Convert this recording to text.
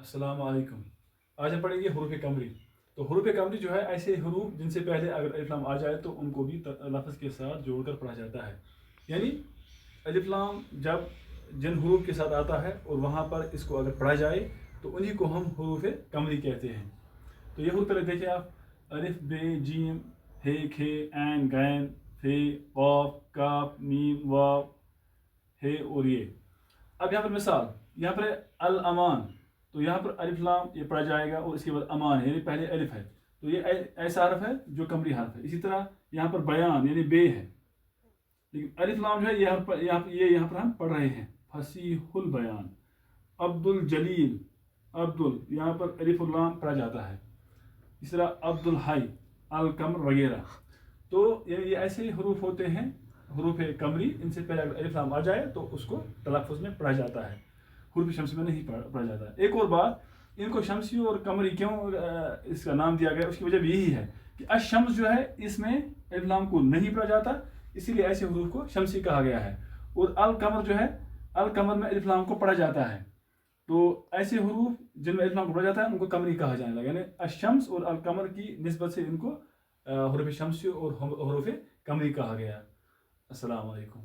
अस्सलाम वालेकुम। आज हम पढ़ेंगे हरूफ कमरी। तो हरूफ कमरी जो है ऐसे हरूफ जिनसे पहले अगर अलिफ लाम आ जाए तो उनको भी लफ्ज़ के साथ जोड़कर पढ़ा जाता है। यानी अलिफ लाम जब जिन हरूफ के साथ आता है और वहाँ पर इसको अगर पढ़ा जाए तो उन्हीं को हम हरूफ कमरी कहते हैं। तो ये हरूफ पहले देखिए आप, अलिफ बे जीम हे खे ऐन गैन फे क़ाफ काफ मीम वाव हे और ये। अब यहाँ पर मिसाल, यहाँ पर अल अमान, तो यहाँ पर अलिफ लाम ये पढ़ा जाएगा और इसके बाद अमान है, यानी पहले अलिफ है, तो ये ऐसा हरफ है जो कमरी हरफ है। इसी तरह यहाँ पर बयान यानी बे है, लेकिन अलिफ लाम जो है यहाँ पर हम पढ़ रहे हैं फसीहुल बयान। अब्दुल जलील, अब्दुल यहाँ पर अलिफ लाम पढ़ा जाता है। इस तरह अब्दुल हाई, अल कमर वगैरह। तो ये ऐसे हरूफ होते हैं हरूफ कमरी, इनसे पहले अगर अलिफ लाम आ जाए तो उसको तलफ़ुज़ में पढ़ा जाता है, हरूफ शम्सी में नहीं पढ़ा जाता है। एक और बात, इनको शम्सी और कमरी क्यों इसका नाम दिया गया, उसकी वजह भी यही है कि अशम्स जो है इसमें अलिफ लाम को नहीं पढ़ा जाता, इसीलिए ऐसे हरूफ को शम्सी कहा गया है। और अल कमर जो है, अल कमर में अलिफ लाम को पढ़ा जाता है, तो ऐसे हरूफ जिनमें अलिफ लाम को पढ़ा जाता है उनको कमरी कहा जाने लगा। यानी अशम्स और अल कमर की निस्बत से इनको हरूफ शम्सी और हरूफ कमरी कहा गया। अस्सलाम वालेकुम।